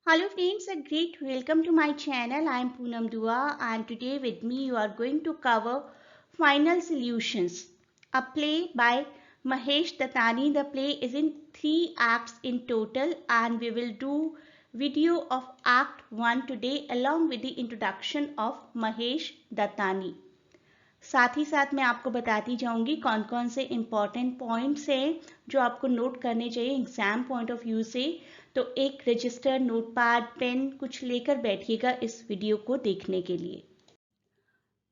Hello friends, a great welcome to my channel. I am Poonam Dua and today with me you are going to cover Final Solutions, a play by Mahesh Datani. The play is in 3 acts in total and we will do video of act 1 today along with the introduction of Mahesh Datani. साथ ही साथ मैं आपको बताती जाऊंगी कौन कौन से important points हैं जो आपको नोट करने चाहिए एग्जाम पॉइंट ऑफ व्यू से। तो एक रजिस्टर, नोटपैड, पेन कुछ लेकर बैठिएगा इस वीडियो को देखने के लिए।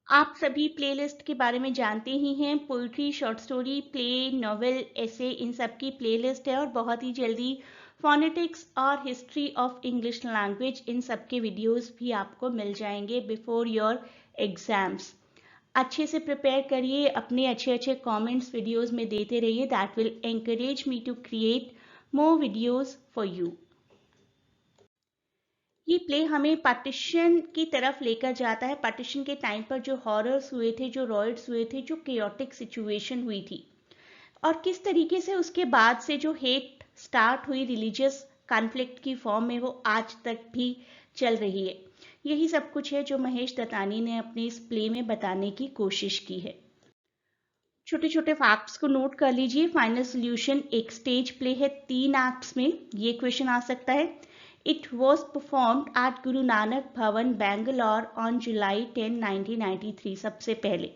आप सभी प्लेलिस्ट के बारे में जानते ही हैं। Poetry, short story, play, novel, ऐसे इन सब की प्लेलिस्ट है और बहुत ही जल्दी फोनेटिक्स और history of English language in सब के वीडियोस भी आपको मिल जाएंगे बिफोर योर एग्जाम्स। अच्छे से प्रिपेयर करिए, अपने अच्छे अच्छे कमेंट्स वीडियोस में देते रहिए। That will encourage me to create more videos for you. ये प्ले हमें पार्टीशन की तरफ लेकर जाता है। पार्टीशन के टाइम पर जो हॉरर्स हुए थे, जो रॉयट्स हुए थे, जो केयोटिक सिचुएशन हुई थी और किस तरीके से उसके बाद से जो हेट स्टार्ट हुई रिलीजियस कॉन्फ्लिक्ट की फॉर्म में, वो आज तक भी चल रही है। यही सब कुछ है जो महेश दत्तानी ने अपने इस प्ले में बताने की कोशिश की है। छोटे छोटे फैक्ट्स को नोट कर लीजिए। फाइनल सोल्यूशन एक स्टेज प्ले है 3 एक्ट्स में। ये क्वेश्चन आ सकता है। It was performed eight Guru Nanak भवन बेंगलोर ऑन जुलाई 10, 1993 सबसे पहले,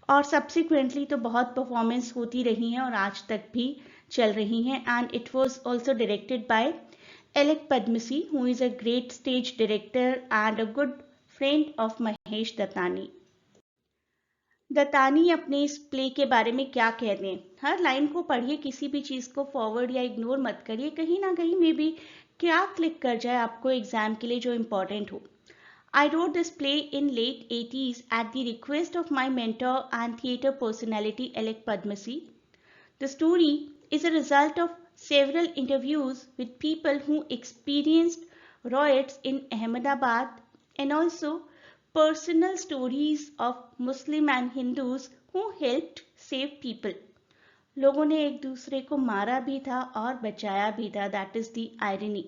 और सब्सिक्वेंटली तो बहुत परफॉर्मेंस होती रही हैं और आज तक भी चल रही हैं। And it was also directed by Alec Padmasi, who is a great stage director and a good friend of Mahesh Dattani. Dattani अपने इस प्ले के बारे में क्या कहते हैं? हर लाइन को पढ़िए, किसी भी चीज को फॉरवर्ड या इग्नोर मत करिए। कहीं ना कहीं में भी क्या क्लिक कर जाए आपको एग्जाम के लिए जो इम्पोर्टेंट हो। I wrote this play in late 80s at the request of my mentor and theatre personality Alec Padmasi. The story is a result of several interviews with people who experienced riots in Ahmedabad and also personal stories of Muslim and Hindus who helped save people. लोगों ने एक दूसरे को मारा भी था और बचाया भी था. That is the irony.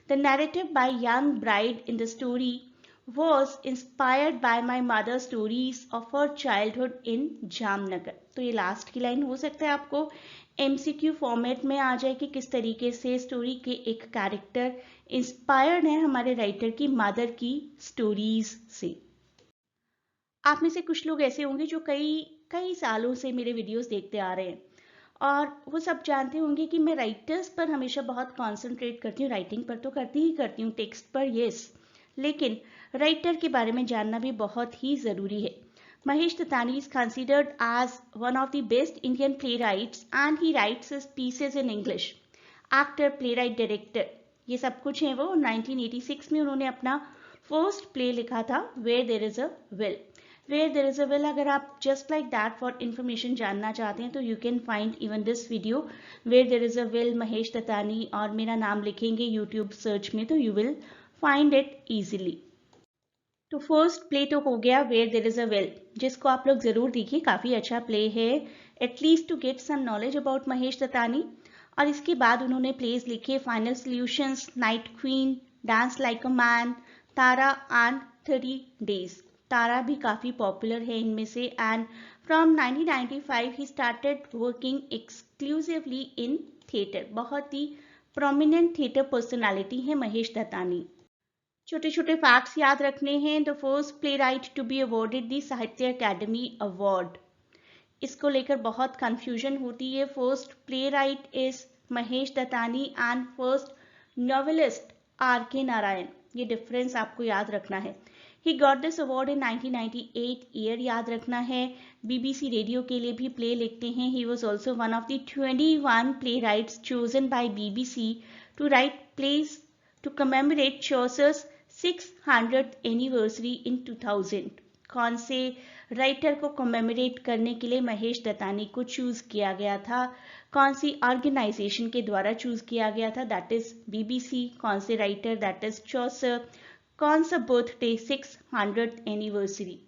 The narrative by young bride in the story was inspired by my mother's stories of her childhood in Jamnagar. तो ये लास्ट की लाइन हो सकता है आपको MCQ फॉर्मेट में आ जाए कि किस तरीके से स्टोरी के एक कैरेक्टर इंस्पायर्ड है हमारे राइटर की मदर की स्टोरीज से। आप में से कुछ लोग ऐसे होंगे जो कई कई सालों से मेरे वीडियोस देखते आ रहे हैं और वो सब जानते होंगे कि मैं राइटर्स पर हमेशा बहुत कॉन्सेंट्रेट करती हूँ। राइटिंग पर तो करती ही करती हूँ, टेक्स्ट पर यस, लेकिन राइटर के बारे में जानना भी बहुत ही ज़रूरी है। Mahesh Dattani is considered as one of the best Indian playwrights and he writes his pieces in English. Actor, playwright, director, ये सब कुछ है वो। 1986 में उन्होंने अपना फर्स्ट प्ले लिखा था Where There Is a Will. Where There Is a Will अगर आप just like that for information जानना चाहते हैं तो you can find even this video Where There Is a Will Mahesh Dattani और मेरा नाम लिखेंगे YouTube सर्च में तो you will find it easily. तो फर्स्ट प्ले तो हो गया where there is a will, जिसको आप लोग जरूर देखिए, काफी अच्छा प्ले है at least to get some knowledge about Mahesh Dattani. और इसके बाद उन्होंने प्लेज लिखे final solutions, night queen, dance like a man, Tara and 30 days. Tara भी काफी पॉपुलर है इनमें से। And from 1995 he started working exclusively in theatre. बहुत ही प्रोमिनेंट थिएटर पर्सनालिटी है महेश दत्तानी। छोटे छोटे फैक्ट्स याद रखने हैं। The first playwright to be awarded the Sahitya Akademi award. इसको लेकर बहुत कंफ्यूजन होती है। First playwright is Mahesh Dattani and first novelist RK Narayan. ये डिफरेंस आपको याद रखना है। He got this award in 1998 year याद रखना है। BBC रेडियो के लिए भी प्ले लिखते हैं। He was also one of the 21 playwrights chosen by BBC to write plays to commemorate Chaucer's 600th anniversary in 2000। कौन से राइटर को कमेमोरेट करने के लिए महेश दत्तानी को चूज किया गया था? कौन सी ऑर्गेनाइजेशन के द्वारा चूज किया गया था? That is BBC। कौन से राइटर? दैट इज चौसर। कौन सा बर्थडे? 600th anniversary.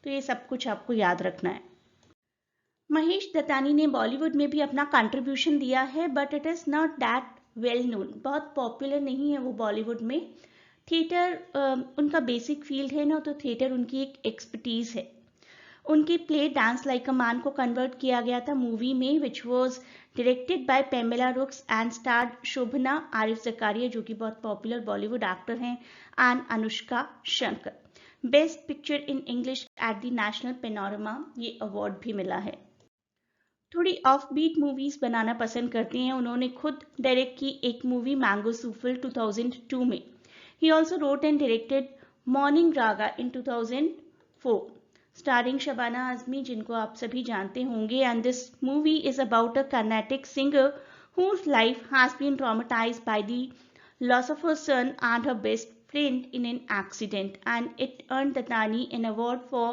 तो ये सब कुछ आपको याद रखना है। महेश दत्तानी ने बॉलीवुड में भी अपना कंट्रीब्यूशन दिया है but it is not that well known, बहुत पॉपुलर नहीं है वो बॉलीवुड में। थिएटर उनका बेसिक फील्ड है ना, तो थिएटर उनकी एक एक्सपर्टीज है। उनकी play dance like a man को कन्वर्ट किया गया था मूवी में, which was directed by Pamela Rooks and starred Shobhana Arif Zakaria, जो कि बहुत पॉपुलर बॉलीवुड एक्टर हैं, and Anushka Shankar. Best picture in English at the national panorama, ये अवार्ड भी मिला है। थोड़ी ऑफ बीट मूवीज बनाना पसंद करते हैं, उन्होंने खुद डायरेक्ट की एक मूवी मैंगो सूफल 2002 में। He also wrote and directed morning Raga in 2004, starring Shabana Azmi, जिनको आप सभी जानते होंगे। And this movie is about a Carnatic singer whose life has been traumatized by the loss of her son and her best friend in an accident, and it earned Dattani an award for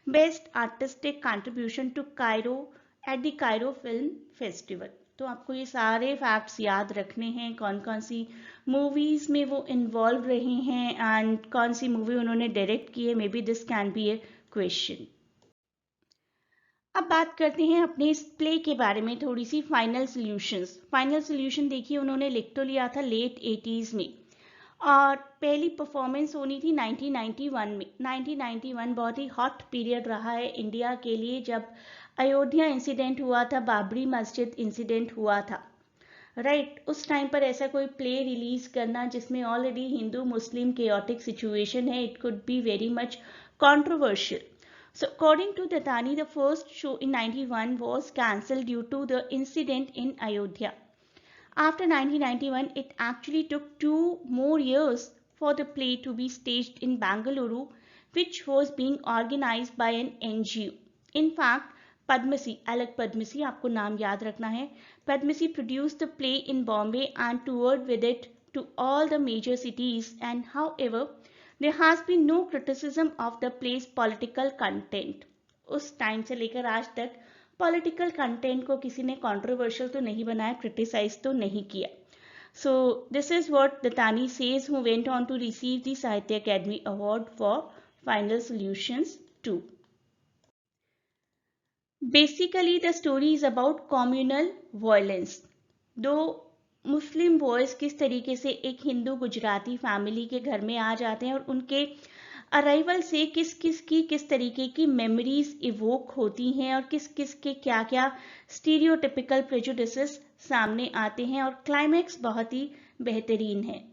best artistic contribution to Cairo at the Cairo Film Festival। तो आपको ये सारे facts याद रखने हैं, कौन कौन सी movies में वो इन्वॉल्व रहे हैं एंड कौन सी मूवी उन्होंने डायरेक्ट की है। May be this can be A question. अब बात करते हैं अपने इस प्ले के बारे में थोड़ी सी, फाइनल सॉल्यूशंस। फाइनल सॉल्यूशन देखिए, उन्होंने लिख तो लिया था लेट 80s में, और पहली परफॉर्मेंस होनी थी 1991 में। 1991 बहुत ही हॉट पीरियड रहा है इंडिया के लिए, जब अयोध्या इंसिडेंट हुआ था, बाबरी मस्जिद इंसिडेंट हुआ था, राइट। उस टाइम पर ऐसा कोई प्ले रिलीज करना जिसमें ऑलरेडी हिंदू मुस्लिम केओटिक सिचुएशन है, it could be very much controversial. So according to Dattani, the first show in 91 was cancelled due to the incident in Ayodhya. After 1991, it actually took 2 more years for the play to be staged in Bangalore, which was being organized by an NGO. In fact, Padmasi, Alak Padmasi, आपको नाम याद रखना है, Padmasi produced the play in Bombay and toured with it to all the major cities, and however, there has been no criticism of the play's political content. उस time से लेकर आज तक पॉलिटिकल कंटेंट को किसी ने कंट्रोवर्शियल तो नहीं बनाया, क्रिटिसाइज तो नहीं किया। So this is what Dattani says, who went on to receive the Sahitya Akademi award for final solutions 2। Basically the story is about communal violence. दो मुस्लिम बॉयज किस तरीके से एक हिंदू गुजराती फैमिली के घर में आ जाते हैं, और उनके अराइवल से किस किस की किस तरीके की मेमोरीज इवोक होती हैं, और किस किस के क्या क्या स्टीरियोटिपिकल प्रेजुडिसेस सामने आते हैं, और क्लाइमैक्स बहुत ही बेहतरीन है।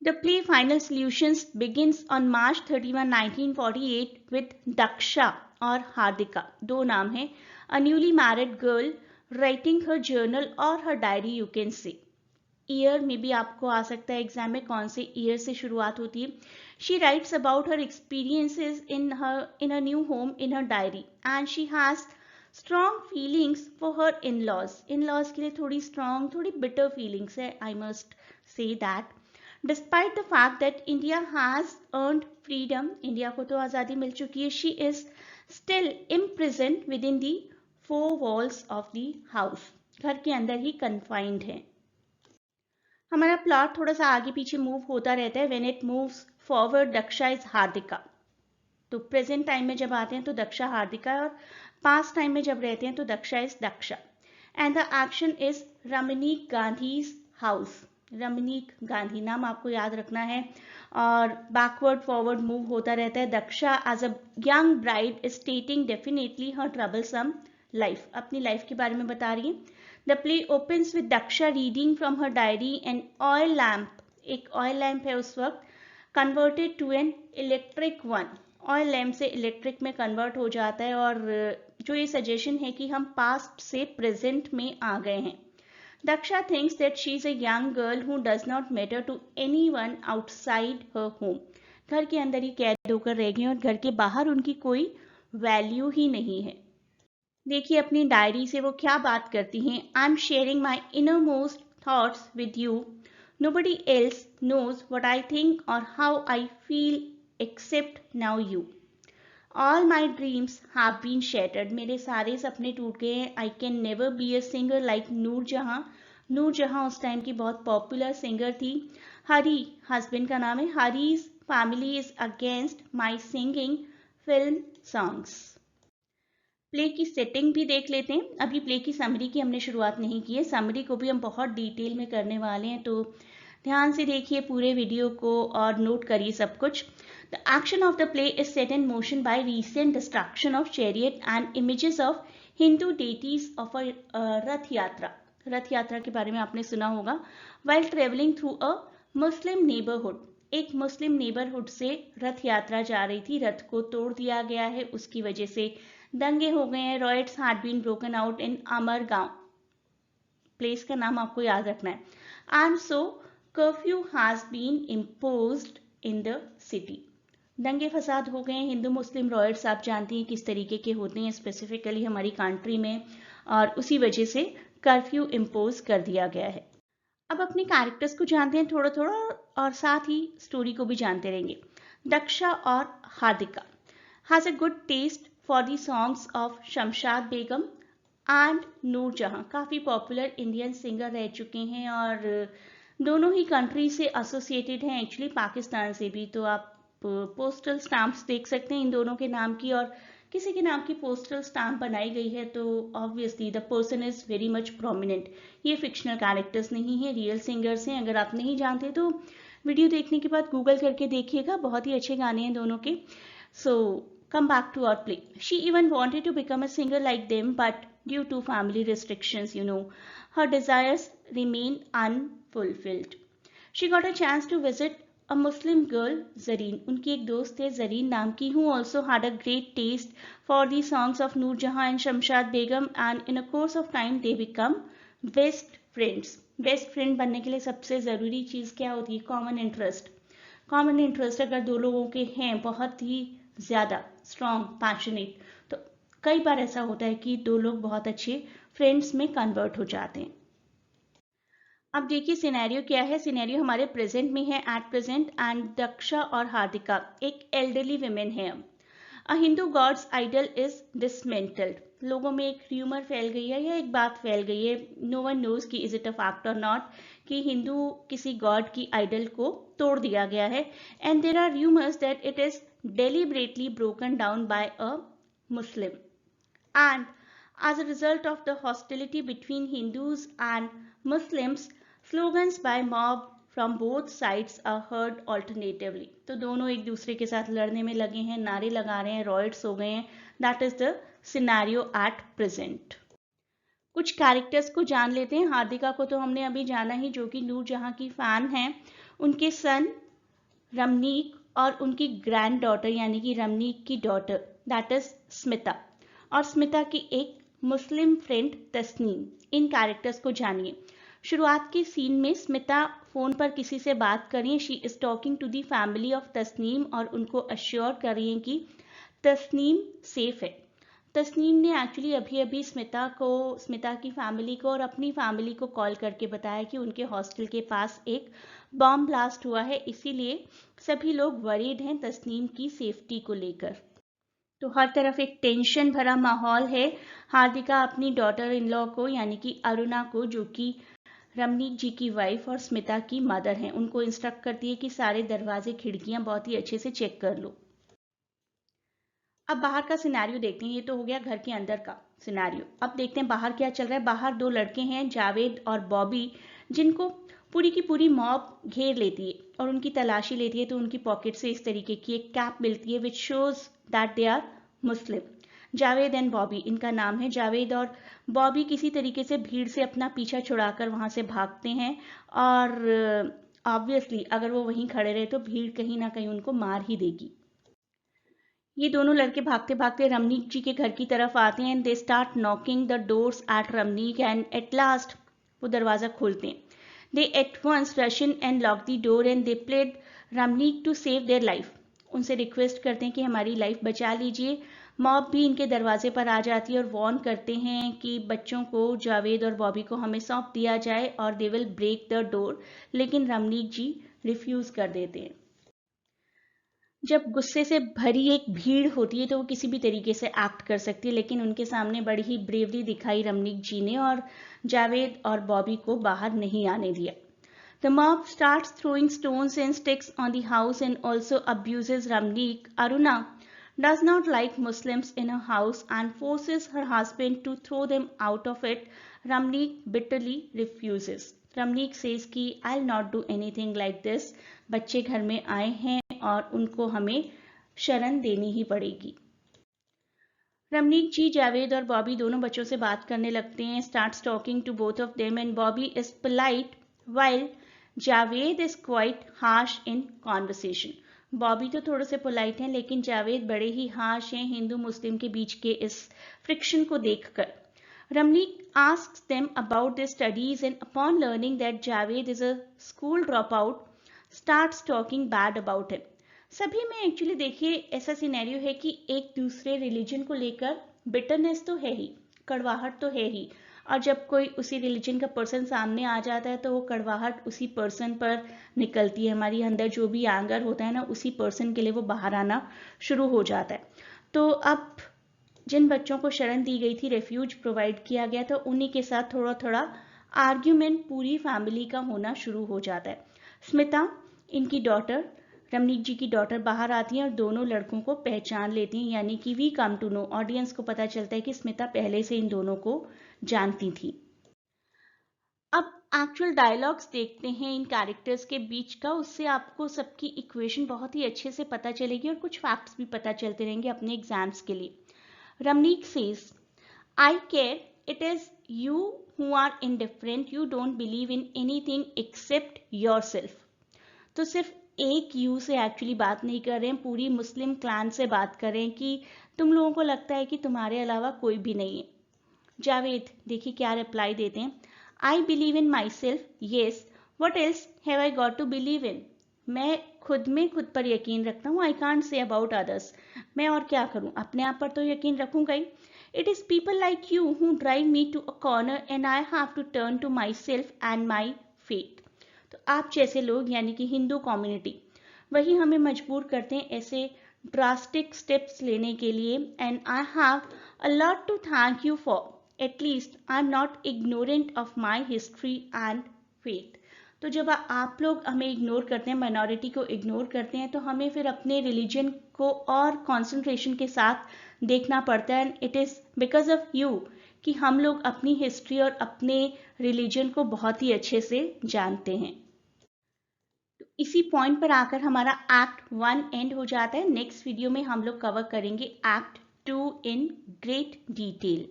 The play Final Solutions begins on March 31, 1948 with Daksha और हार्दिका, दो नाम हैं, a newly married girl writing her journal or her diary you can say। Year में भी आपको आ सकता है एग्जाम में, कौन से ईयर से शुरुआत होती है। She writes about her experiences in a new home in her diary, and she has strong feelings for her in laws के लिए थोड़ी स्ट्रॉन्ग, थोड़ी बिटर फीलिंग्स है, I must say that. Despite the fact that India has earned freedom, India को तो आज़ादी मिल चुकी है, she is still imprisoned within the 4 walls of the house, घर के अंदर ही कन्फाइंड है। हमारा प्लॉट थोड़ा सा आगे पीछे मूव होता रहता है। When it moves forward, Daksha is Hardika, तो प्रेजेंट टाइम में जब आते हैं तो दक्षा हार्दिका है, और पास्ट टाइम में जब रहते हैं तो Daksha is Daksha. And the action is Ramnik Gandhi's house. Ramnik Gandhi नाम आपको याद रखना है, और बैकवर्ड फॉरवर्ड मूव होता रहता है। Daksha as a young bride is stating definitely her troublesome life, अपनी लाइफ के बारे में बता रही है। The play opens with Daksha reading from her diary, an oil lamp, एक oil lamp है उस वक्त, converted to an electric one, oil lamp से electric में convert हो जाता है, और जो ये suggestion है कि हम past से present में आ गए हैं। Daksha thinks that she is a young girl who does not matter to anyone outside her home, घर के अंदर ही कैद होकर रह गई और घर के बाहर उनकी कोई वैल्यू ही नहीं है। देखिए अपनी डायरी से वो क्या बात करती हैं। I am sharing my innermost thoughts with you, nobody else knows what I think और how I feel except now you. All my dreams have been shattered, मेरे सारे सपने टूट गए हैं। I can never be a singer like Noor Jahan. Noor जहां उस time की बहुत पॉपुलर सिंगर थी। हरी हस्बैंड का नाम है। Hari's family is against my singing film songs. Play की सेटिंग भी देख लेते हैं। अभी प्ले की समरी की हमने शुरुआत नहीं की है, समरी को भी हम बहुत डिटेल में करने वाले हैं, तो ध्यान से देखिए पूरे वीडियो को और नोट करिए सब कुछ। The action of the play is set in motion by recent destruction of chariot and images of Hindu deities of a Rath Yatra. रथ यात्रा के बारे में आपने सुना होगा। While travelling through a Muslim neighbourhood, एक मुस्लिम नेबरहुड से रथ यात्रा जा रही थी, रथ को तोड़ दिया गया है, उसकी वजह से दंगे हो गए हैं। Riots had been broken out in Amargaon, place का नाम आपको याद रखना है। And so curfew has been imposed in the city, दंगे फसाद हो गए हैं। हिंदू मुस्लिम रॉयट्स आप जानती हैं किस तरीके के होते हैं स्पेसिफिकली हमारी कंट्री में, और उसी वजह से कर्फ्यू इम्पोज कर दिया गया है। अब अपने कैरेक्टर्स को जानते हैं थोड़ा थोड़ा, और साथ ही स्टोरी को भी जानते रहेंगे। दक्षा और Hardika has a good taste for the songs of Shamshad Begum and Noorjahan, काफ़ी पॉपुलर इंडियन सिंगर रह चुके हैं और दोनों ही कंट्री से एसोसिएटेड हैं, एक्चुअली पाकिस्तान से भी। तो आप पोस्टल स्टैम्प्स देख सकते हैं इन दोनों के नाम की, और किसी के नाम की पोस्टल स्टैम्प बनाई गई है तो obviously the person is very much prominent. ये फिक्शनल कैरेक्टर्स नहीं है, रियल सिंगर्स हैं। अगर आप नहीं जानते तो वीडियो देखने के बाद गूगल करके देखिएगा, बहुत ही अच्छे गाने हैं दोनों के। सो come back to our play. She even wanted to become a singer like them, but due to family restrictions, her desires remained unfulfilled. She got a chance to visit a Muslim girl, Zareen. उनकी एक दोस्त है Zareen नाम की, who also had a great taste for the songs of Noor Jahan and Shamshad Begum, and in a course of time they become best friends. Best friend बनने के लिए सबसे ज़रूरी चीज़ क्या होती है? Common interest. कॉमन इंटरेस्ट अगर दो लोगों के हैं बहुत ही ज़्यादा स्ट्रॉन्ग, पैशनेट, तो कई बार ऐसा होता है कि दो लोग बहुत अच्छे फ्रेंड्स में कन्वर्ट हो जाते हैं। अब देखिए सिनेरियो क्या है। सिनेरियो हमारे प्रेजेंट में है, एट प्रेजेंट, एंड दक्षा और हार्दिका एक एल्डरली विमेन है। A Hindu gods idol is dismantled, लोगों में एक र्यूमर फैल गई है या एक बात फैल गई है, नो वन नोज कि इज इट अ फैक्ट और नॉट, कि हिंदू किसी गॉड की आइडल को तोड़ दिया गया है। And there are rumours that it is deliberately broken down by a Muslim. And as a result of the hostility between Hindus and Muslims, slogans by mob from both sides are heard alternatively. तो दोनों एक दूसरे के साथ लड़ने में लगे हैं, नारे लगा रहे हैं, रॉयट्स हो गए हैं। That is the scenario at present. कुछ कैरेक्टर्स को जान लेते हैं। हार्दिका को तो हमने अभी जाना ही, जो कि नूर जहां की फैन है। उनके सन रमनीक और उनकी ग्रैंड डॉटर यानी कि रमनीक की डॉटर दैट इज स्मिता, और स्मिता की एक मुस्लिम फ्रेंड तस्नीम। इन कैरेक्टर्स को जानिए। शुरुआत के सीन में स्मिता फोन पर किसी से बात कर रही है। She is talking to the family of Tasneem और उनको अश्योर कर रही है कि तस्नीम सेफ है। तस्नीम ने एक्चुअली अभी अभी स्मिता की फैमिली को और अपनी फैमिली को कॉल करके बताया कि उनके हॉस्टल के पास एक बॉम्ब ब्लास्ट हुआ है, इसीलिए सभी लोग वरीड हैं तस्नीम की सेफ्टी को लेकर। तो हर तरफ एक टेंशन भरा माहौल है। हार्दिका अपनी डॉटर इन लॉ को यानी कि अरुणा को, जो कि रमनीक जी की वाइफ और स्मिता की मदर हैं, उनको इंस्ट्रक्ट करती है कि सारे दरवाजे खिड़कियां बहुत ही अच्छे से चेक कर लो। अब बाहर का सिनेरियो देखते हैं। ये तो हो गया घर के अंदर का सिनेरियो। अब देखते हैं बाहर क्या चल रहा है। बाहर दो लड़के हैं, जावेद और बॉबी, जिनको पूरी की पूरी मॉब घेर लेती है और उनकी तलाशी लेती है। तो उनकी पॉकेट से इस तरीके की एक कैप मिलती है which shows that they are Muslim. Javed and Bobby इनका नाम है। जावेद और बॉबी किसी तरीके से भीड़ से अपना पीछा छुड़ाकर वहां से भागते हैं, और ऑब्वियसली अगर वो वहीं खड़े रहे तो भीड़ कहीं ना कहीं उनको मार ही देगी। ये दोनों लड़के भागते भागते रमनीक जी के घर की तरफ आते हैं। They start knocking the doors at Ramnik and at last वो दरवाज़ा खोलते हैं। They at once rush in and lock the door and they played Ramnik to save their life. उनसे रिक्वेस्ट करते हैं कि हमारी लाइफ बचा लीजिए। मॉब भी इनके दरवाजे पर आ जाती है और वार्न करते हैं कि बच्चों को, जावेद और बॉबी को हमें सौंप दिया जाए और they will break the door, लेकिन रमनीक जी रिफ्यूज़ कर देते हैं। जब गुस्से से भरी एक भीड़ होती है तो वो किसी भी तरीके से एक्ट कर सकती है, लेकिन उनके सामने बड़ी ही ब्रेवरी दिखाई रमनीक जी ने और जावेद और बॉबी को बाहर नहीं आने दिया। The mob starts throwing stones and sticks on the house and also abuses Ramneek. Aruna does not like Muslims in her house and forces her husband to throw them out of it. Ramneek bitterly refuses. Ramneek says कि I'll not do anything like this. बच्चे घर में आए हैं और उनको हमें शरण देनी ही पड़ेगी। रमनीक जी, जावेद और बॉबी दोनों बच्चों से बात करने लगते हैं, starts talking to both of them and Bobby is polite while Javed is quite harsh in conversation. Bobby तो थोड़े से पोलाइट हैं लेकिन जावेद बड़े ही हार्श हैं हिंदू मुस्लिम के बीच के इस फ्रिक्शन को देखकर। Ramnik asks them about their studies and upon learning that Javed is a school dropout, starts talking bad about him. सभी में एक्चुअली देखिए ऐसा सिनेरियो है कि एक दूसरे रिलीजन को लेकर बिटरनेस तो है ही, कड़वाहट तो है ही, और जब कोई उसी रिलीजन का पर्सन सामने आ जाता है तो वो कड़वाहट उसी पर्सन पर निकलती है। हमारी अंदर जो भी एंगर होता है ना, उसी पर्सन के लिए वो बाहर आना शुरू हो जाता है। तो अब जिन बच्चों को शरण दी गई थी, रेफ्यूज प्रोवाइड किया गया था, उन्हीं के साथ थोड़ा थोड़ा आर्ग्यूमेंट पूरी फैमिली का होना शुरू हो जाता है। स्मिता, इनकी डॉटर, रमनीक जी की डॉटर बाहर आती हैं और दोनों लड़कों को पहचान लेती हैं, यानी कि we come to know, audience को पता चलता है कि स्मिता पहले से इन दोनों को जानती थी। अब एक्चुअल डायलॉग्स देखते हैं इन कैरेक्टर्स के बीच का, उससे आपको सबकी इक्वेशन बहुत ही अच्छे से पता चलेगी और कुछ फैक्ट्स भी पता चलते रहेंगे अपने एग्जाम्स के लिए। Ramnik says, I care, it is you who are indifferent, you don't believe in anything except yourself. तो सिर्फ एक यू से एक्चुअली बात नहीं कर रहे हैं, पूरी मुस्लिम क्लैन से बात कर रहे हैं कि तुम लोगों को लगता है कि तुम्हारे अलावा कोई भी नहीं है। जावेद देखिए क्या रिप्लाई देते हैं, I believe in myself, yes, what else have I got to believe in. मैं खुद में खुद पर यकीन रखता हूँ, I can't say about others. मैं और क्या करूँ, अपने आप पर तो यकीन रखूंगा ही। It is people like you who drive me to a corner and I have to turn to myself and my fate. तो आप जैसे लोग यानी कि हिंदू कम्युनिटी, वही हमें मजबूर करते हैं ऐसे ड्रास्टिक स्टेप्स लेने के लिए, and I have a lot to thank you for, at least I am not ignorant of my history and faith. तो जब आप लोग हमें इग्नोर करते हैं, माइनॉरिटी को इग्नोर करते हैं, तो हमें फिर अपने रिलीजन को और कॉन्सेंट्रेशन के साथ देखना पड़ता है, and it is because of you कि हम लोग अपनी हिस्ट्री और अपने रिलीजन को बहुत ही अच्छे से जानते हैं। तो इसी पॉइंट पर आकर हमारा एक्ट 1 एंड हो जाता है। नेक्स्ट वीडियो में हम लोग कवर करेंगे act 2 in great detail.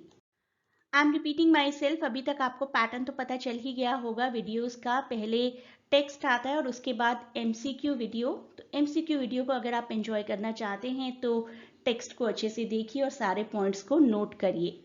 I am repeating my self, अभी तक आपको पैटर्न तो पता चल ही गया होगा वीडियोस का। पहले टेक्स्ट आता है और उसके बाद एमसीक्यू वीडियो। तो एमसीक्यू वीडियो को अगर आप एंजॉय करना चाहते हैं तो टेक्स्ट को अच्छे से देखिए और सारे पॉइंट्स को नोट करिए।